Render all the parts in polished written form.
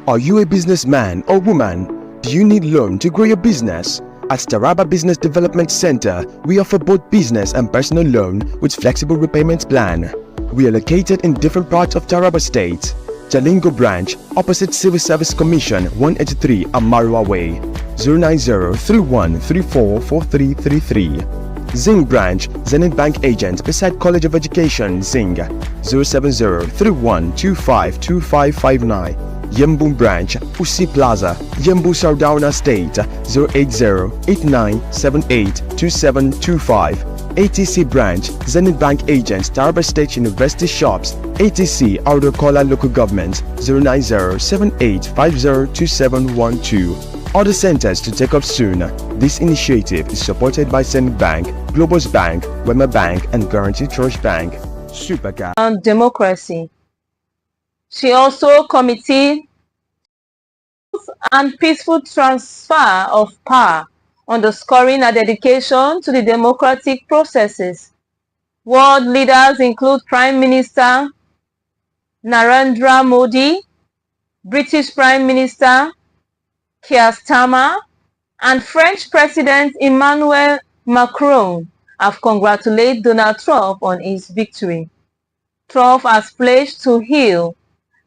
Are you a businessman or woman? Do you need loan to grow your business? At Taraba Business Development Center, we offer both business and personal loan with flexible repayment plan. We are located in different parts of Taraba State. Jalingo branch, opposite Civil Service Commission, 183 Amarua Way, 090-3134-4333. Zing branch, Zenith Bank agent beside College of Education, Zing, 070-3125-2559. Yembu branch, Usi Plaza, Yembu Sardauna State, 080-8978-2725. ATC branch, Zenith Bank agents, Taraba State University shops, ATC Audokola local government, 090-7850-2712. Other centers to take up soon. This initiative is supported by Zenith Bank, Globus Bank, Wema Bank, and Guarantee Trust Bank. Supercar. On democracy. She also committed and peaceful transfer of power, underscoring her dedication to the democratic processes. World leaders include Prime Minister Narendra Modi, British Prime Minister Keir Starmer, and French President Emmanuel Macron have congratulated Donald Trump on his victory. Trump has pledged to heal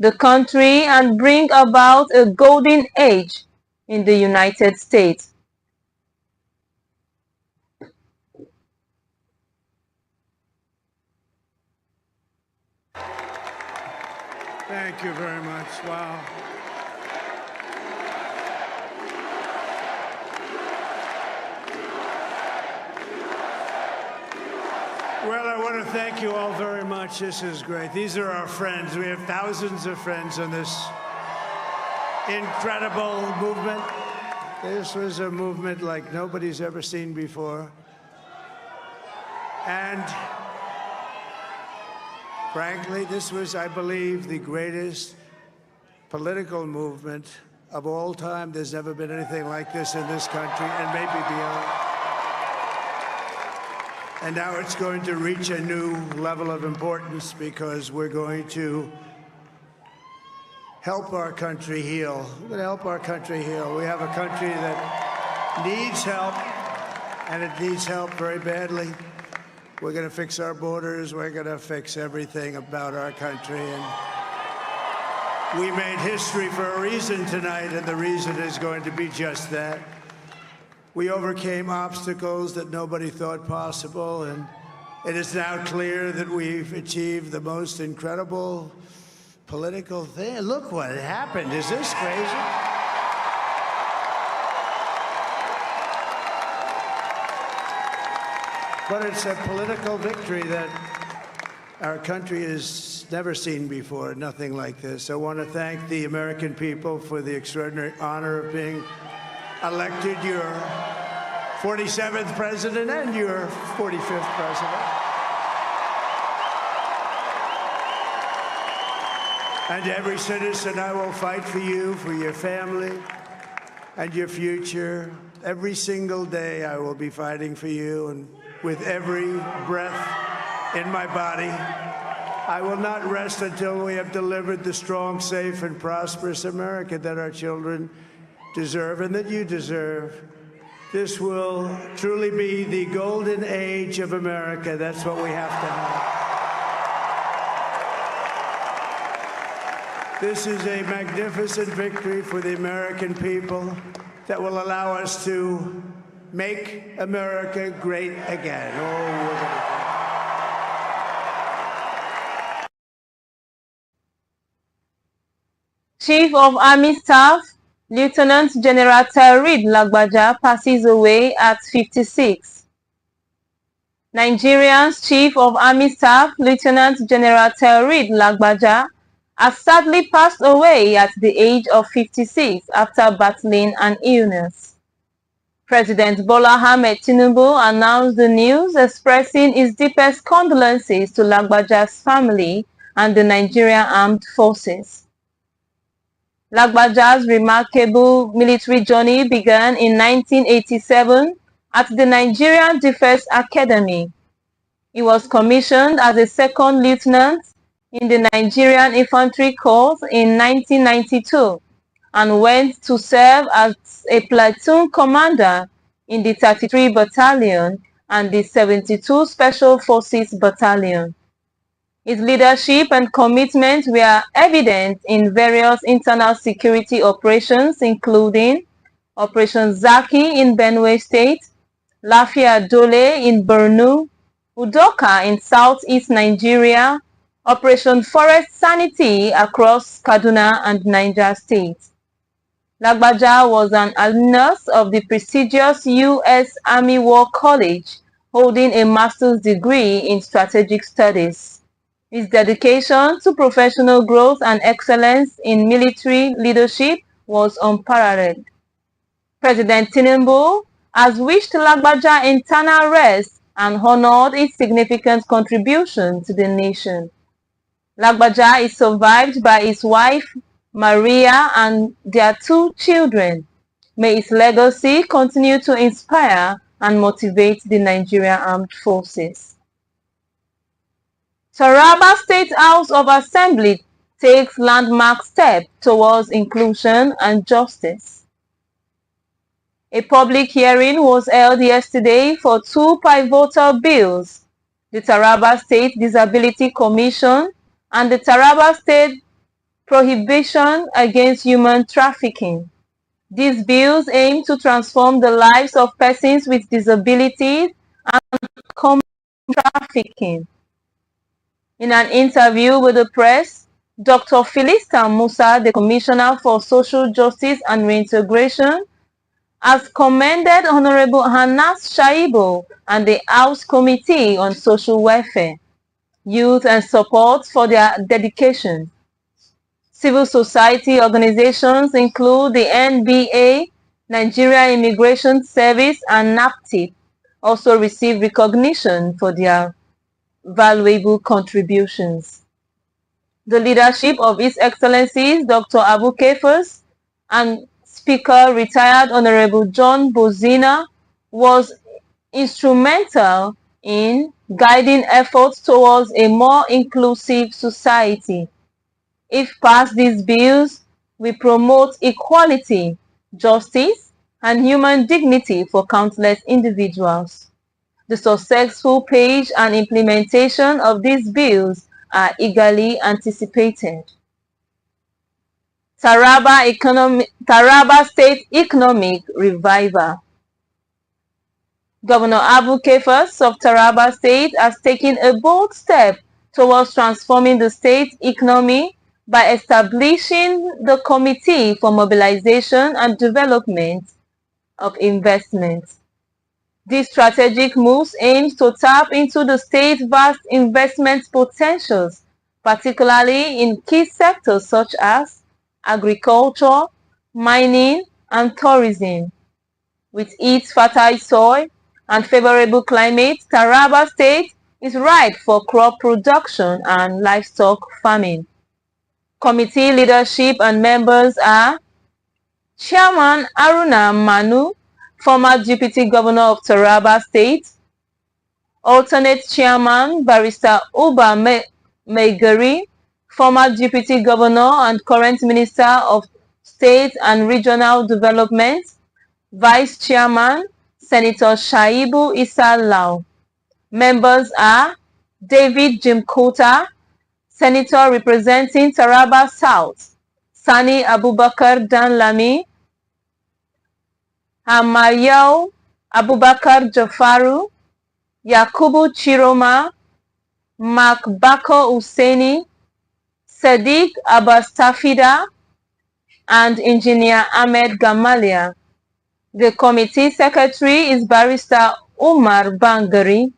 the country and bring about a golden age in the United States. Thank you very much. Wow. Well, I want to thank you all very much. This is great. These are our friends. We have thousands of friends on this incredible movement. This was a movement like nobody's ever seen before. And frankly, this was, I believe, the greatest political movement of all time. There's never been anything like this in this country, and maybe beyond. And now it's going to reach a new level of importance because we're going to help our country heal. We're going to help our country heal. We have a country that needs help, and it needs help very badly. We're going to fix our borders. We're going to fix everything about our country. And we made history for a reason tonight, and the reason is going to be just that. We overcame obstacles that nobody thought possible, and it is now clear that we've achieved the most incredible political thing. Look what happened. Is this crazy? But it's a political victory that our country has never seen before, nothing like this. I want to thank the American people for the extraordinary honor of being elected your 47th president and your 45th president. And every citizen, I will fight for you, for your family, and your future. Every single day, I will be fighting for you, and with every breath in my body, I will not rest until we have delivered the strong, safe, and prosperous America that our children deserve and that you deserve. This will truly be the golden age of America. That's what we have to have. This is a magnificent victory for the American people that will allow us to make America great again. Chief of Army Staff Lieutenant General Taoreed Lagbaja passes away at 56. Nigeria's Chief of Army Staff Lieutenant General Taoreed Lagbaja has sadly passed away at the age of 56 after battling an illness. President Bola Ahmed Tinubu announced the news, expressing his deepest condolences to Lagbaja's family and the Nigerian Armed Forces. Lagbaja's remarkable military journey began in 1987 at the Nigerian Defense Academy. He was commissioned as a second lieutenant in the Nigerian Infantry Corps in 1992 and went to serve as a platoon commander in the 33 Battalion and the 72 Special Forces Battalion. His leadership and commitment were evident in various internal security operations, including Operation Zaki in Benue State, Lafia Dole in Borno, Udoka in southeast Nigeria, Operation Forest Sanity across Kaduna and Niger states. Lagbaja was an alumnus of the prestigious U.S. Army War College, holding a master's degree in strategic studies. His dedication to professional growth and excellence in military leadership was unparalleled. President Tinubu has wished Lagbaja eternal rest and honored its significant contribution to the nation. Lagbaja is survived by his wife, Maria, and their 2 children. May his legacy continue to inspire and motivate the Nigerian Armed Forces. Taraba State House of Assembly takes landmark step towards inclusion and justice. A public hearing was held yesterday for 2 pivotal bills, the Taraba State Disability Commission and the Taraba State Prohibition Against Human Trafficking. These bills aim to transform the lives of persons with disabilities and combat trafficking. In an interview with the press, Dr. Philista Musa, the Commissioner for Social Justice and Reintegration, has commended Honorable Hanas Shaibu and the House Committee on Social Welfare, Youth and Support for their dedication. Civil society organizations include the NBA, Nigeria Immigration Service, and NAPTIP also receive recognition for their valuable contributions. The leadership of His Excellencies Dr. Abu Kefas and Speaker Retired Honorable John Bozina was instrumental in guiding efforts towards a more inclusive society. If passed, these bills will promote equality, justice, and human dignity for countless individuals. The successful page and implementation of these bills are eagerly anticipated. Taraba State Economic Revival. Governor Abu Kefas of Taraba State has taken a bold step towards transforming the state's economy by establishing the Committee for Mobilization and Development of Investments. These strategic moves aim to tap into the state's vast investment potentials, particularly in key sectors such as agriculture, mining, and tourism. With its fertile soil and favorable climate, Taraba State is ripe for crop production and livestock farming. Committee leadership and members are Chairman Aruna Manu, former Deputy Governor of Taraba State; Alternate Chairman Barrister Uba Megari, former Deputy Governor and current Minister of State and Regional Development; Vice Chairman Senator Shaibu Issa Lau. Members are David Jimkota, Senator representing Taraba South; Sani Abubakar Danlami; Hamayau Abubakar Jafaru; Yakubu Chiroma; Mark Bako Useni; Sadiq Abbas Tafida, and Engineer Ahmed Gamalia. The committee secretary is Barrister Umar Bangari.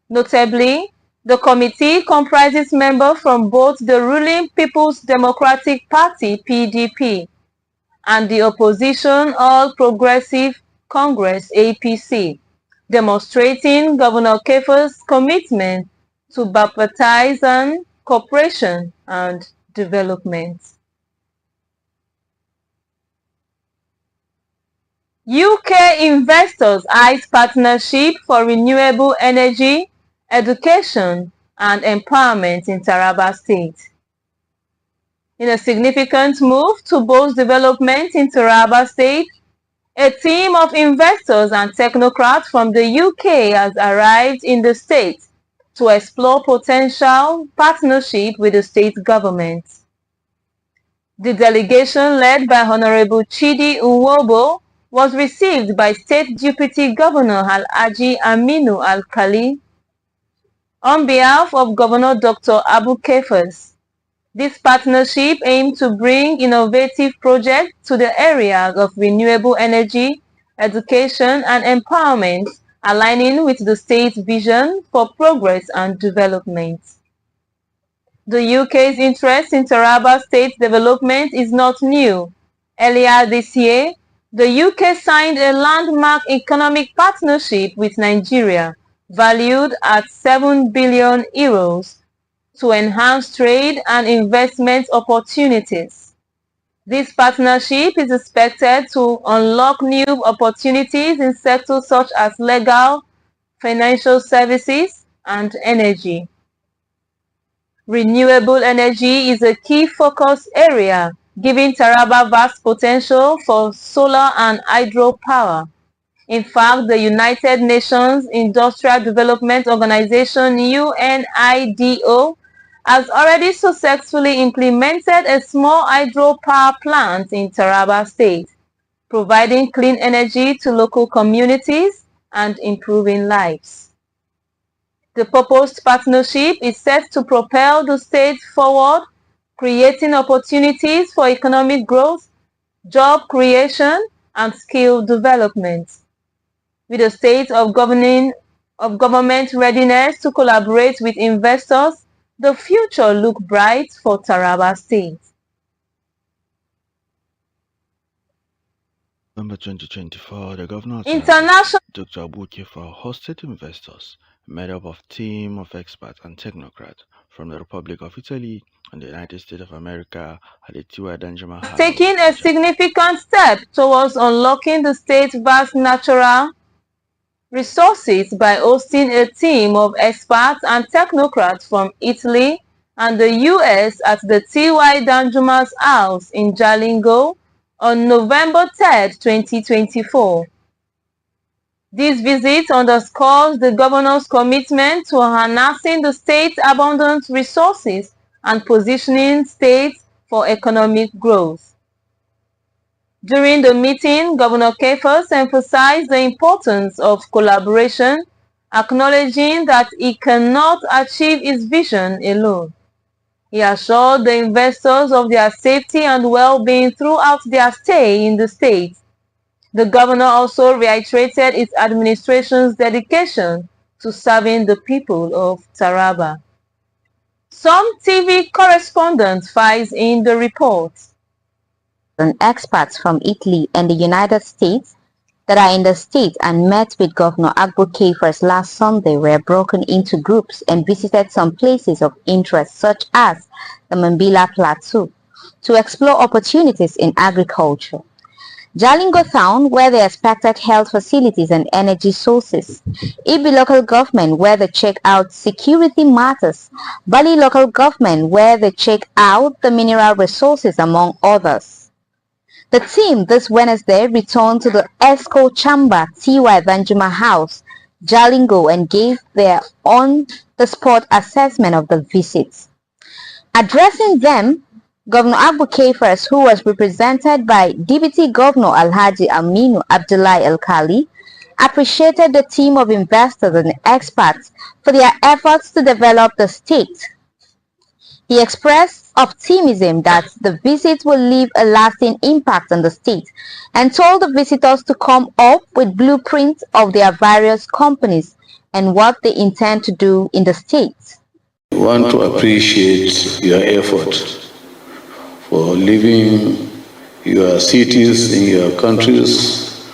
Notably, the committee comprises members from both the ruling People's Democratic Party (PDP) and the opposition All Progressive Congress (APC), demonstrating Governor Kefas' commitment to bipartisan cooperation and development. UK investors eyes partnership for renewable energy, education, and empowerment in Taraba State. In a significant move to boost development in Taraba State, a team of investors and technocrats from the UK has arrived in the state to explore potential partnership with the state government. The delegation led by Honorable Chidi Nwobo was received by State Deputy Governor Alhaji Aminu Alkali. On behalf of Governor Dr. Abu Kefas, this partnership aims to bring innovative projects to the areas of renewable energy, education, and empowerment, aligning with the state's vision for progress and development. The UK's interest in Taraba State's development is not new. Earlier this year, the UK signed a landmark economic partnership with Nigeria, valued at €7 billion, to enhance trade and investment opportunities. This partnership is expected to unlock new opportunities in sectors such as legal, financial services, and energy. Renewable energy is a key focus area, giving Taraba vast potential for solar and hydropower. In fact, the United Nations Industrial Development Organization (UNIDO) has already successfully implemented a small hydropower plant in Taraba State, providing clean energy to local communities and improving lives. The proposed partnership is set to propel the state forward, creating opportunities for economic growth, job creation, and skill development. With a state of government readiness to collaborate with investors, the future looks bright for Taraba State. November 2024, the governor of International Dr. Abu Kefas hosted investors made up of a team of experts and technocrats from the Republic of Italy and the United States of America at the Tiwa Danjuma House. Taking a significant step towards unlocking the state's vast natural resources by hosting a team of experts and technocrats from Italy and the US at the Tiwa Danjuma's house in Jalingo on November 3, 2024. This visit underscores the governor's commitment to harnessing the state's abundant resources and positioning states for economic growth. During the meeting, Governor Kefas emphasized the importance of collaboration, acknowledging that he cannot achieve his vision alone. He assured the investors of their safety and well-being throughout their stay in the state. The governor also reiterated his administration's dedication to serving the people of Taraba. SUMTV correspondent files in the report. And experts from Italy and the United States that are in the state and met with Governor Abu Kefas last Sunday were broken into groups and visited some places of interest such as the Mambila Plateau to explore opportunities in agriculture, Jalingo Town, where they expected health facilities and energy sources, Ibi local government, where they check out security matters, Bali local government, where they check out the mineral resources, among others. The team this Wednesday returned to the ESCO chamber Tiwa Danjuma House, Jalingo, and gave their on-the-spot assessment of the visits. Addressing them, Governor Abu Kefas, who was represented by Deputy Governor Alhaji Aminu Abdullahi Alkali, appreciated the team of investors and experts for their efforts to develop the state. He expressed optimism that the visit will leave a lasting impact on the state and told the visitors to come up with blueprints of their various companies and what they intend to do in the state. I want to appreciate your effort for leaving your cities in your countries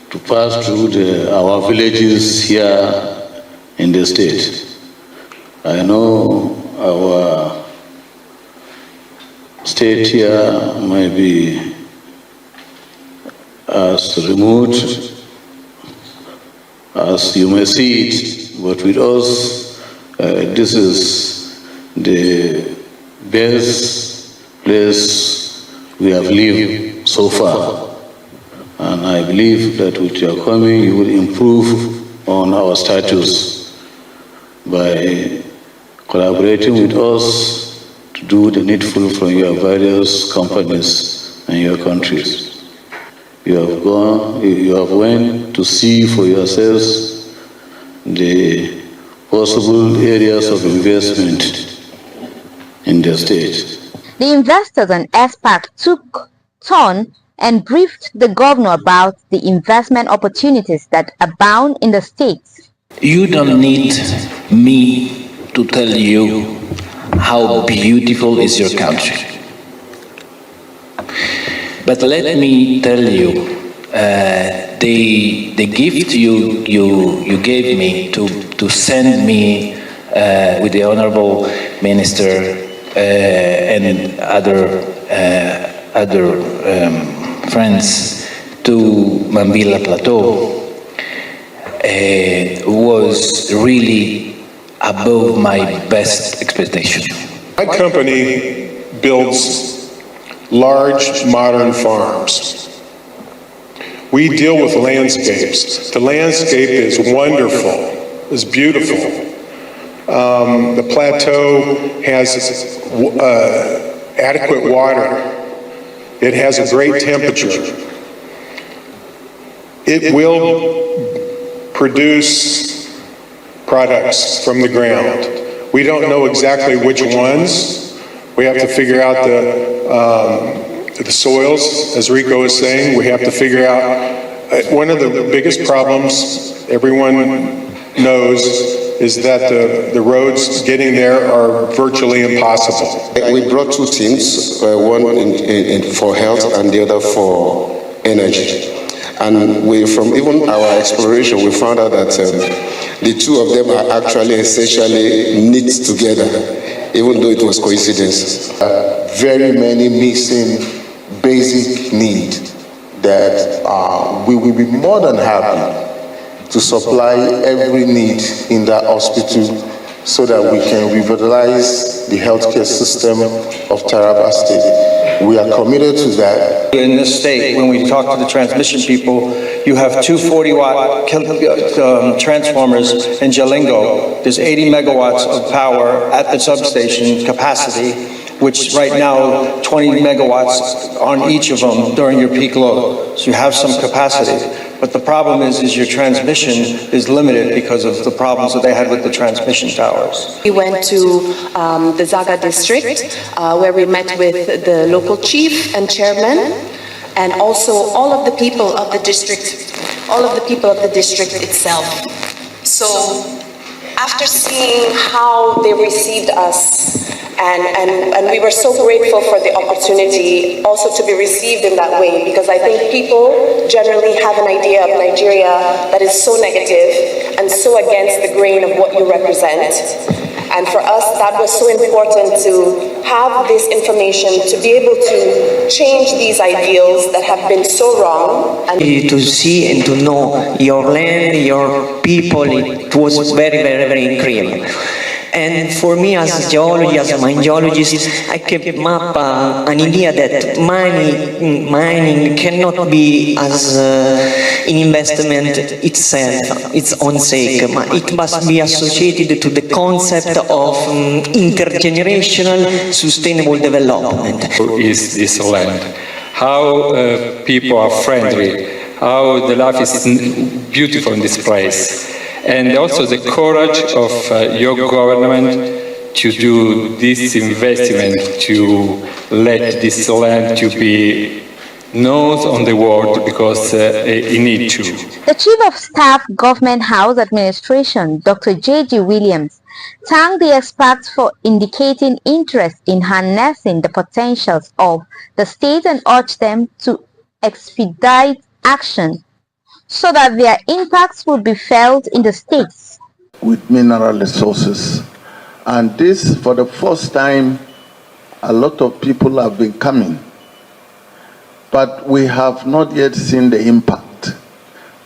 to pass through our villages here in the state. I know our state here may be as remote as you may see it, but with us, this is the best place we have lived so far. And I believe that with your coming, you will improve on our status by collaborating with us to do the needful from your various companies and your countries. You have went to see for yourselves the possible areas of investment in the state. The investors and experts took turn and briefed the governor about the investment opportunities that abound in the states. You don't need me to tell you how beautiful is your country. But let me tell you, the gift you gave me to send me with the Honorable Minister and other friends to Mambila Plateau was really above my best expectation. My company builds large modern farms. We deal with landscapes. The landscape is wonderful, is beautiful. The plateau has adequate water. It has a great temperature. It will produce products from the ground. We don't know exactly which ones. We have to figure out the soils, as Rico is saying. We have to figure out, one of the biggest problems everyone knows is that the roads getting there are virtually impossible. We brought two teams, one for health and the other for energy. And from even our exploration, we found out that the two of them are actually essentially knit together, even though it was coincidence. Very many missing basic needs that we will be more than happy to supply every need in that hospital so that we can revitalize the healthcare system of Taraba State. We are committed to that. In this state, when we talk to the transmission people, you have 240-watt transformers in Jalingo. There's 80 megawatts of power at the substation capacity, which right now 20 megawatts on each of them during your peak load. So you have some capacity. But the problem is your transmission is limited because of the problems that they had with the transmission towers. We went to the Zaga district where we met with the local chief and chairman and also all of the people of the district, itself. So after seeing how they received us, and we were so grateful for the opportunity also to be received in that way, because I think people generally have an idea of Nigeria that is so negative and so against the grain of what you represent. And for us, that was so important to have this information, to be able to change these ideals that have been so wrong. And to see and to know your land, your people, it was very, very, very incredible. And for me as a geologist, as a mine geologist, I came up an idea that mining cannot be as an investment itself, its own sake. It must be associated to the concept of intergenerational sustainable development. Is this land? How people are friendly, how the life is beautiful in this place. And also the courage of your government to do this investment, to let this land to be known on the world, because it needs to. The Chief of Staff, Government House Administration, Dr. J.G. Williams, thanked the experts for indicating interest in harnessing the potentials of the state and urged them to expedite action so that their impacts would be felt in the states. With mineral resources. And this, for the first time, a lot of people have been coming. But we have not yet seen the impact.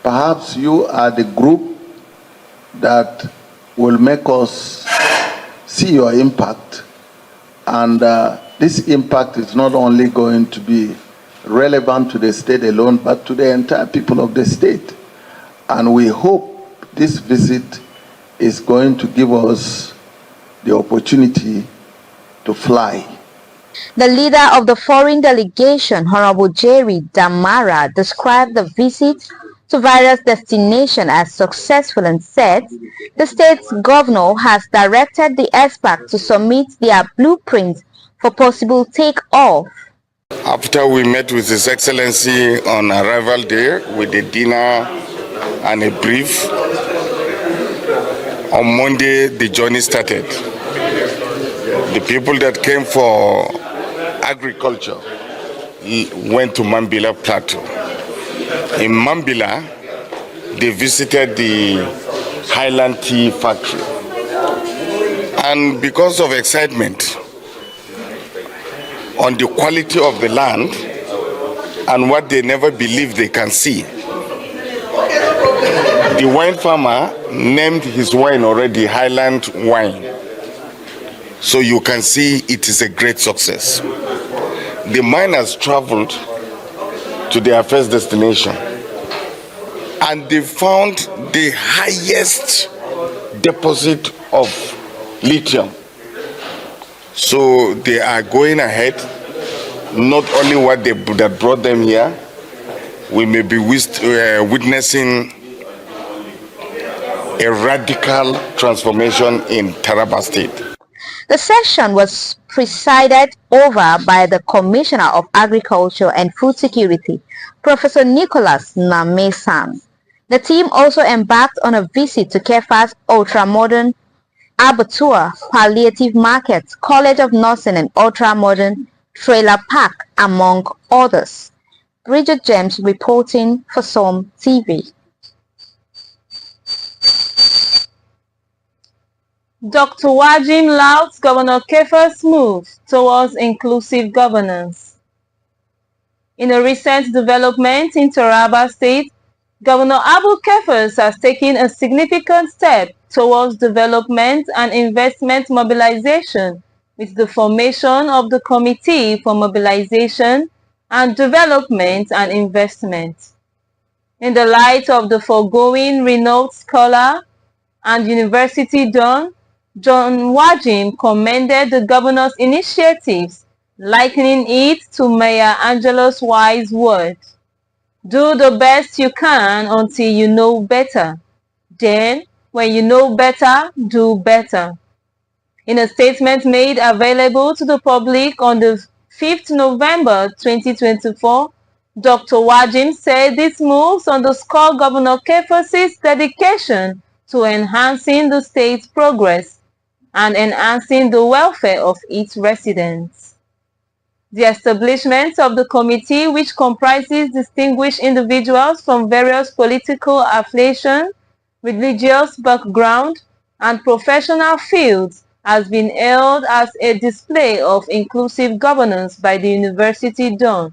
Perhaps you are the group that will make us see your impact and this impact is not only going to be relevant to the state alone, but to the entire people of the state. And we hope this visit is going to give us the opportunity to fly. The leader of the foreign delegation, Honorable Jerry Damara, described the visit to various destinations as successful and said the state's governor has directed the experts to submit their blueprints for possible takeoff. After we met with His Excellency on arrival day with a dinner and a brief, on Monday the journey started. The people that came for agriculture went to Mambila Plateau. In Mambila, they visited the Highland Tea Factory. And because of excitement on the quality of the land and what they never believed they can see, the wine farmer named his wine already Highland Wine. So you can see it is a great success. The miners traveled to their first destination and they found the highest deposit of lithium. So they are going ahead, not only what that brought them here, we may be witnessing a radical transformation in Taraba State. The session was presided over by the Commissioner of Agriculture and Food Security, Professor Nicholas Namesan. The team also embarked on a visit to Kefa's ultra-modern abattoir, palliative market, College of Nursing and ultra-modern trailer park, among others. Bridget James reporting for SUMTV. Dr. Wajim louds Governor Kefa's move towards inclusive governance. In a recent development in Taraba State, Governor Abu Kefas has taken a significant step towards development and investment mobilization with the formation of the Committee for Mobilization and Development and Investment. In the light of the foregoing, renowned scholar and university don, John Wajim commended the governor's initiatives, likening it to Mayor Angelo's wise words: "Do the best you can until you know better. Then, when you know better, do better." In a statement made available to the public on the 5th November 2024, Dr. Wajim said these moves underscore Governor Kefas's dedication to enhancing the state's progress and enhancing the welfare of its residents. The establishment of the committee, which comprises distinguished individuals from various political affiliations, religious background, and professional fields, has been hailed as a display of inclusive governance by the university done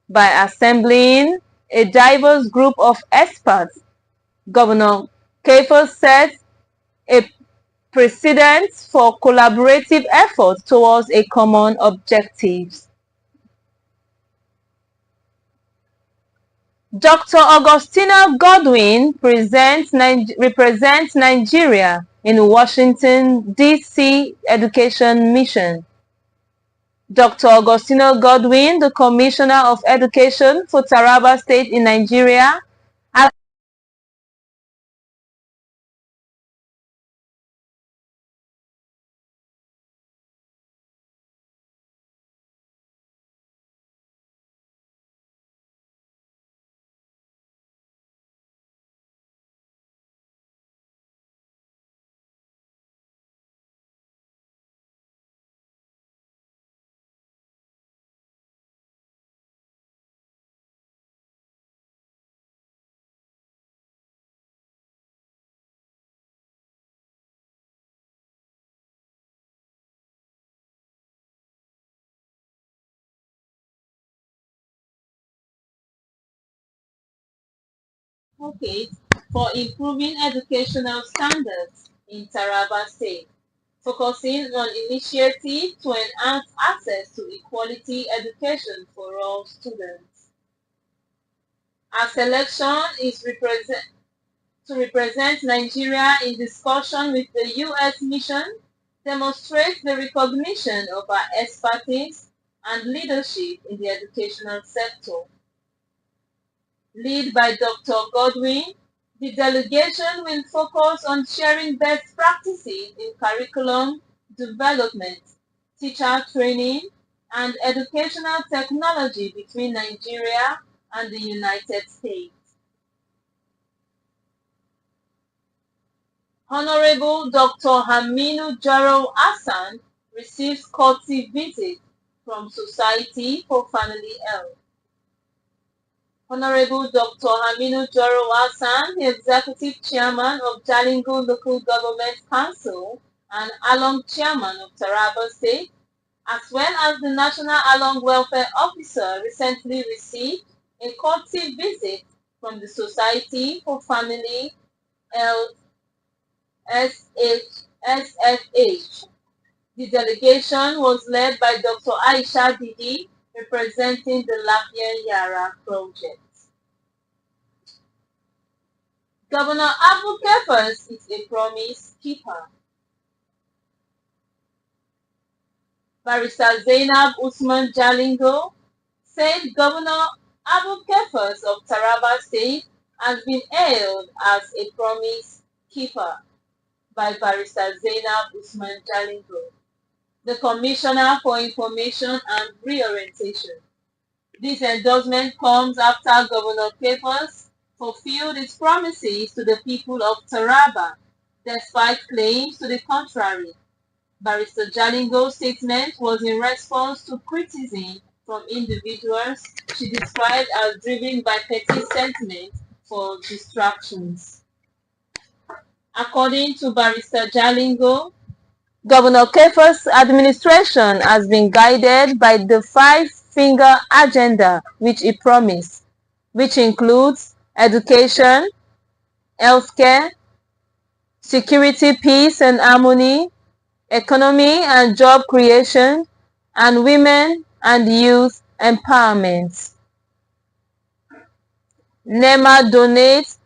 by assembling a diverse group of experts. Governor Kefas set a precedent for collaborative efforts towards a common objective. Dr. Augustina Godwin represents Nigeria in Washington, D.C. Education Mission. Dr. Augustina Godwin, the Commissioner of Education for Taraba State in Nigeria, has advocate for improving educational standards in Taraba State. focusing on initiatives to enhance access to equality education for all students. Our selection is to represent Nigeria in discussion with the U.S. mission demonstrates the recognition of our expertise and leadership in the educational sector. Led by Dr. Godwin, the delegation will focus on sharing best practices in curriculum development, teacher training, and educational technology between Nigeria and the United States. Honorable Dr. Haminu Jaro Hassan receives courtesy visit from Society for Family Health. Honorable Dr. Haminu Jaro Hassan, the Executive Chairman of Jalingo Local Government Council and Along Chairman of Taraba State, as well as the National Along Welfare Officer, recently received a courtesy visit from the Society for Family Health SFH. The delegation was led by Dr. Aisha Didi, representing the Lafiya Yara project. Governor Abu Kefas is a promise keeper. Barrister Zainab Usman Jalingo said Governor Abu Kefas of Taraba State has been hailed as a promise keeper by Barrister Zainab Usman Jalingo, the Commissioner for Information and Reorientation. This endorsement comes after Governor Kefas fulfilled its promises to the people of Taraba, despite claims to the contrary. Barrister Jalingo's statement was in response to criticism from individuals she described as driven by petty sentiment for distractions. According to Barrister Jalingo, Governor Kefas' administration has been guided by the five-finger agenda which he promised, which includes education, healthcare, security, peace and harmony, economy and job creation, and women and youth empowerment. NEMA donates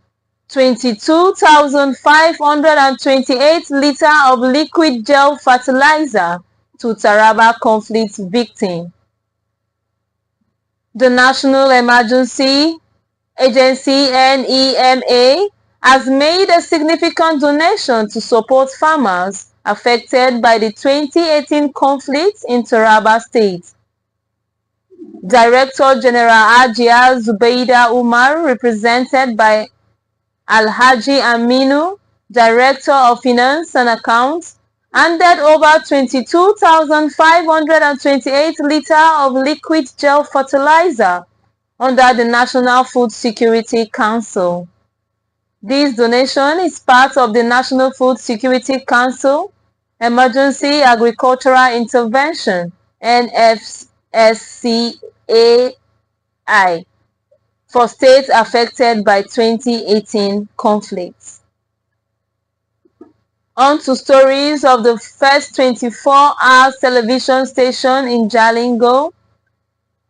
22,528 liters of liquid gel fertilizer to Taraba conflict victim. The National Emergency Agency NEMA has made a significant donation to support farmers affected by the 2018 conflict in Taraba State. Director General Ajia Zubeida Umar, represented by Alhaji Aminu, Director of Finance and Accounts, handed over 22,528 liters of liquid gel fertilizer under the National Food Security Council. This donation is part of the National Food Security Council Emergency Agricultural Intervention NFSCAI for states affected by 2018 conflicts. On to stories of the first 24-hour television station in Jalingo.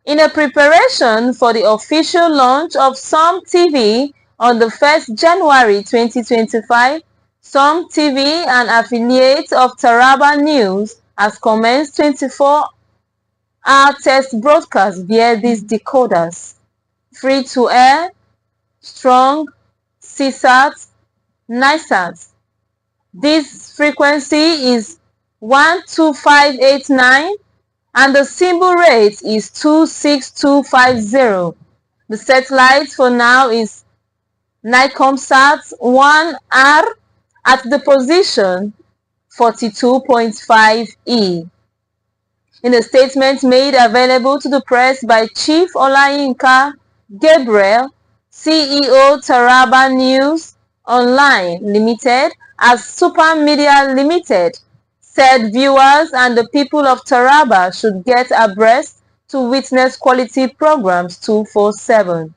In a preparation for the official launch of SUMTV on the 1st January 2025, SUMTV, an affiliate of Taraba News, has commenced 24-hour test broadcast via these decoders: free to air, strong, CSAT, NISAT. This frequency is 12589 and the symbol rate is 26250. The satellite for now is Nicomsat 1R at the position 42.5E. In a statement made available to the press by Chief Olayinka Gabriel, CEO Taraba News Online Limited, as Super Media Limited, said viewers and the people of Taraba should get abreast to witness quality programs 24/7.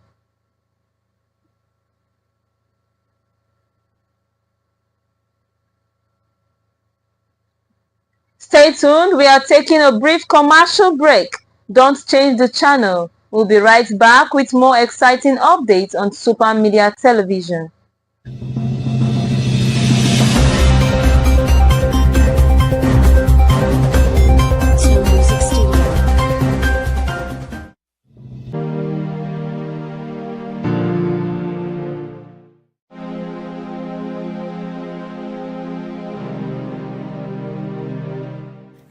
Stay tuned, we are taking a brief commercial break. Don't change the channel. We'll be right back with more exciting updates on Super Media Television.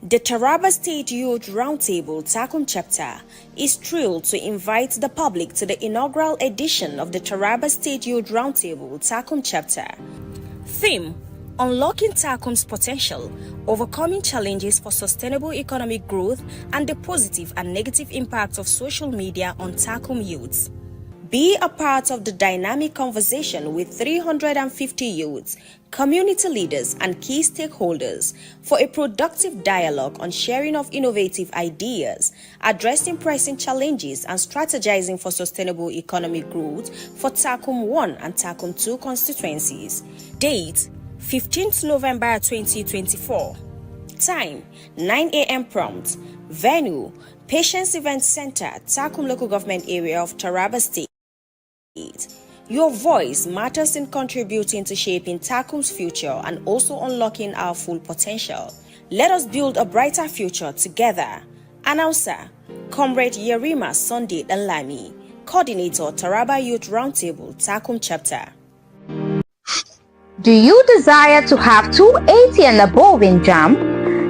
The Taraba State Youth Roundtable Takum chapter is thrilled to invite the public to the inaugural edition of the Taraba State Youth Roundtable Takum chapter. Theme: Unlocking Takum's Potential, Overcoming Challenges for Sustainable Economic Growth and the Positive and Negative Impact of Social Media on Takum Youths. Be a part of the dynamic conversation with 350 youths, community leaders, and key stakeholders for a productive dialogue on sharing of innovative ideas, addressing pressing challenges, and strategizing for sustainable economic growth for Takum 1 and Takum 2 constituencies. Date: 15th November 2024. Time: 9 a.m. prompt. Venue: Patience Event Center, Takum Local Government Area of Taraba State. Your voice matters in contributing to shaping Takum's future and also unlocking our full potential. Let us build a brighter future together. Announcer: Comrade Yerima Sunday Dalami, Coordinator, Taraba Youth Roundtable, Takum Chapter. Do you desire to have 280 and above in JAM?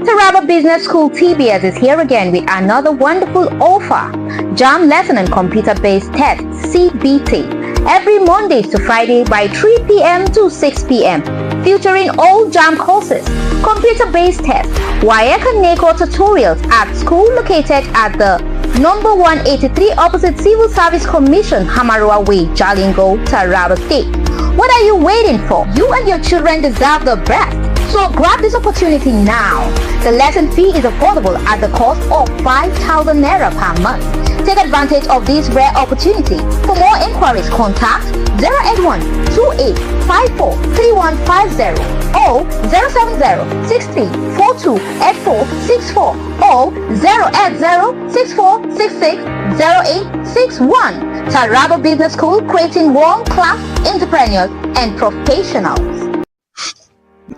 Taraba Business School TBS is here again with another wonderful offer. JAM Lesson and Computer-Based Test CBT every Mondays to Friday by 3 p.m. to 6 p.m. featuring all JAM courses, computer-based tests, WAEC and NECO tutorials at school located at the number 183 opposite Civil Service Commission, Hamarua Way, Jalingo, Taraba State. What are you waiting for? You and your children deserve the best. So grab this opportunity now. The lesson fee is affordable at the cost of 5,000 Naira per month. Take advantage of this rare opportunity. For more inquiries, contact 081 28 54 3150 or 070 63 42 8464 or 080 64 66 0861. Taraba Business School, creating world-class entrepreneurs and professionals.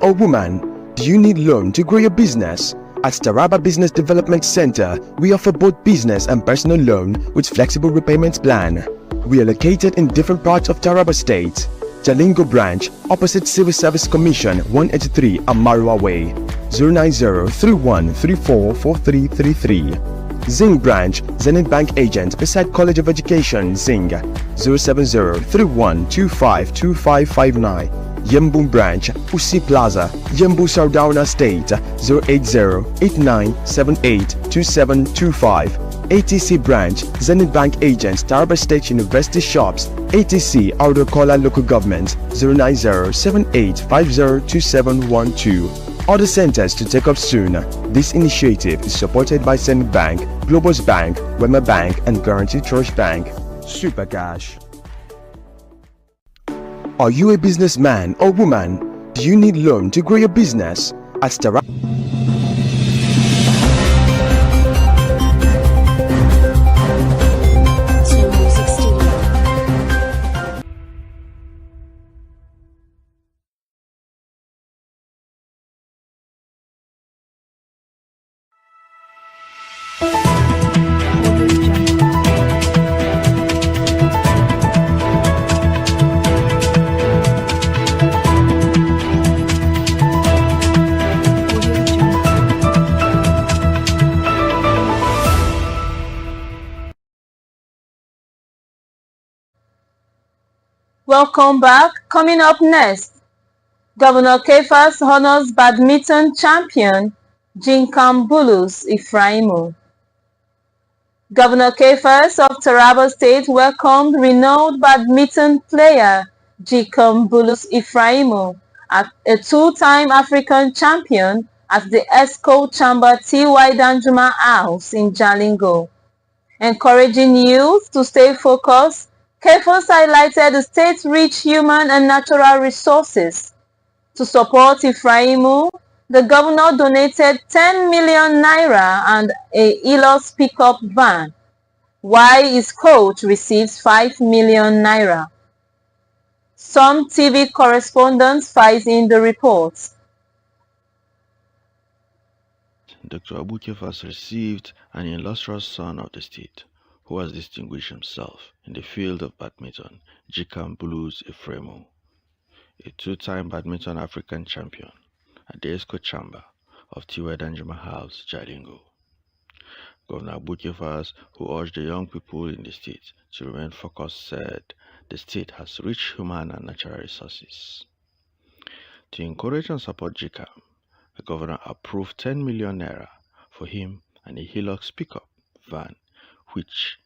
Oh woman, do you need loan to grow your business? At Taraba Business Development Center, we offer both business and personal loan with flexible repayments plan. We are located in different parts of Taraba State. Jalingo branch, opposite Civil Service Commission, 183 Amarua Way, 090-3134-4333. Zing branch, Zenith Bank agent beside College of Education, Zing, 070-3125-2559. Yembu branch, Usi Plaza, Yembu Sardauna State, 080-8978-2725. ATC branch, Zenith Bank agents, Taraba State University shops, ATC Outer Kola Local Government, 090-7850-2712. Other centers to take up soon. This initiative is supported by Zenith Bank, Globus Bank, Wema Bank, and Guarantee Trust Bank. Super Cash. Are you a businessman or woman? Do you need loan to grow your business? At Taraba. Welcome back. Coming up next, Governor Kefas honors badminton champion Jinkam Bulus Ifraimu. Governor Kefas of Taraba State welcomed renowned badminton player Jinkam Bulus Ifraimu, a two-time African champion, at the ESCO Chamber T.Y. Danjuma House in Jalingo. Encouraging youth to stay focused, Kefas highlighted the state's rich human and natural resources. To support Ifraimu, The governor donated 10 million naira and a Hilux pickup van, while his coach receives 5 million naira. SUMTV correspondent files in the report. Dr. Abukefas received an illustrious son of the state, who has distinguished himself in the field of badminton, Jikam Blues Efremo, a two-time badminton African champion at the ESCO Chamber of Tiwa Danjuma House, Jalingo. Governor Abukefas, who urged the young people in the state to remain focused, said the state has rich human and natural resources. To encourage and support Jikam, the governor approved 10 million naira for him and a Hilux pickup van, which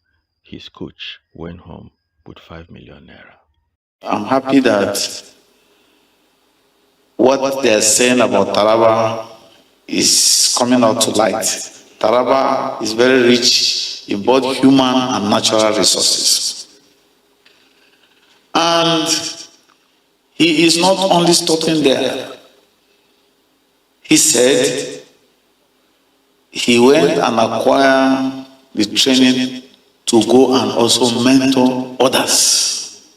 his coach went home with 5 million naira. I'm happy that what they're saying about Taraba is coming out to light. Taraba is very rich in both human and natural resources. And he is not only stopping there. He said he went and acquired the training to go and also mentor others.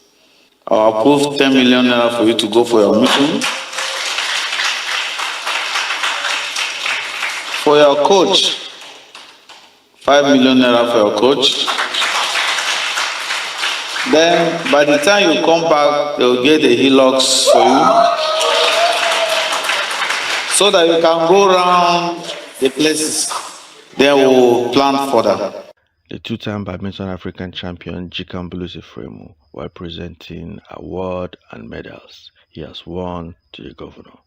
I'll approve 10 million naira for you to go for your mission. For your coach, 5 million naira for your coach. Then by the time you come back, they'll get a Hilux for you, so that you can go around the places. They will plan further. The two-time badminton African champion Jikam Blues Efremo, while presenting award and medals he has won to the governor,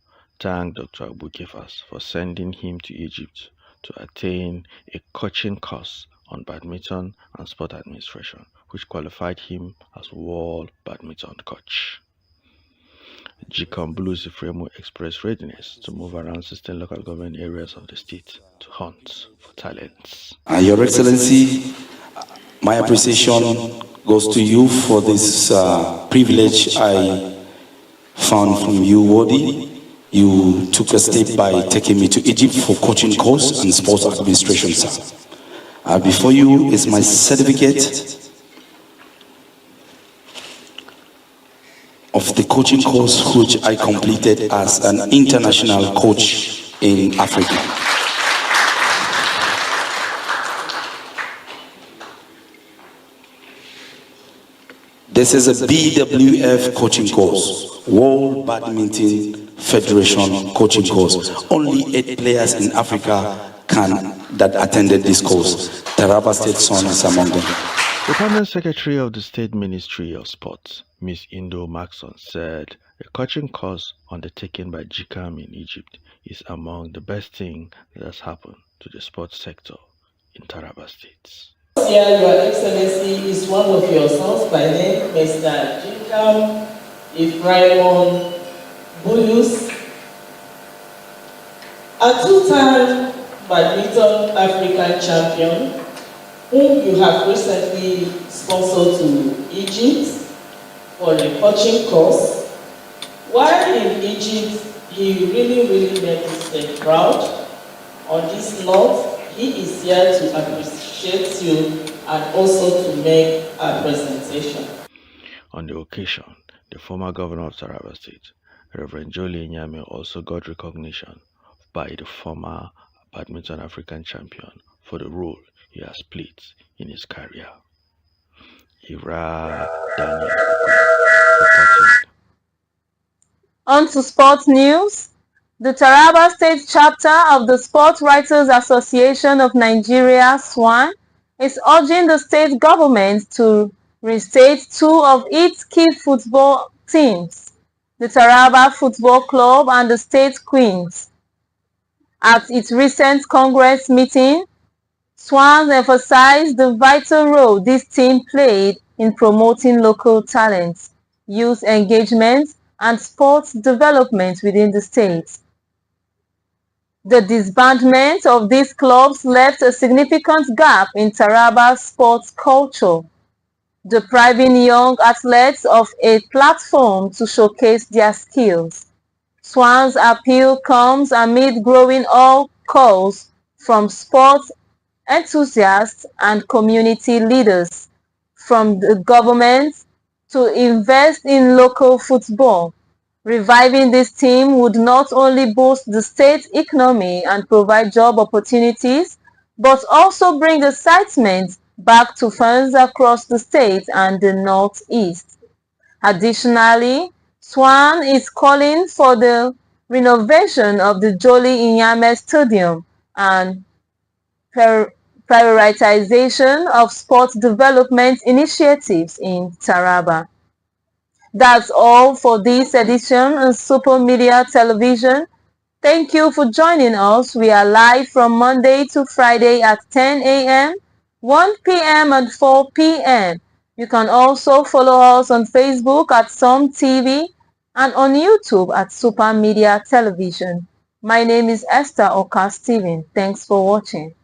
thanked Dr. Abukefas for sending him to Egypt to attain a coaching course on badminton and sport administration, which qualified him as world badminton coach. Jikam Blues Efremo expressed readiness to move around 16 local government areas of the state to hunt for talents. Your Excellency, my appreciation goes to you for this privilege I found from you worthy. You took a step by taking me to Egypt for coaching course and sports administration, sir. Before you is my certificate of the coaching course which I completed as an international coach in Africa. This is a BWF coaching course, World Badminton Federation coaching course. Only 8 players in Africa that attended this course. Taraba State Son is among them. The permanent secretary of the State Ministry of Sports, Ms. Indo Maxon, said the coaching course undertaken by Jikam in Egypt is among the best things that has happened to the sports sector in Taraba State. Here, Your Excellency, is one of your sons by name, Mr. Jikam Ephraim Bulus, a two-time badminton African champion, whom you have recently sponsored to Egypt for a coaching course. While in Egypt, he really made his state proud. On this note, he is here to appreciate you and also to make a presentation. On the occasion, the former governor of Taraba State, Reverend Jolie Nyame, also got recognition by the former badminton African champion for the role he has played in his career. Ira Daniel reporting. On to sports news. The Taraba State chapter of the Sport Writers Association of Nigeria, SWAN, is urging the state government to reinstate 2 of its key football teams, the Taraba Football Club and the State Queens. At its recent Congress meeting, SWAN emphasized the vital role this team played in promoting local talents, youth engagement, and sports development within the state. The disbandment of these clubs left a significant gap in Taraba's sports culture, depriving young athletes of a platform to showcase their skills. Swan's appeal comes amid growing calls from sports enthusiasts and community leaders from the government to invest in local football. Reviving this team would not only boost the state's economy and provide job opportunities, but also bring excitement back to fans across the state and the Northeast. Additionally, Swan is calling for the renovation of the Jolly Inyame Stadium and prioritization of sports development initiatives in Taraba. That's all for this edition of Super Media Television. Thank you for joining us. We are live from Monday to Friday at 10 a.m., 1 p.m. and 4 p.m. You can also follow us on Facebook at SUMTV and on YouTube at Super Media Television. My name is Esther Oka Steven. Thanks for watching.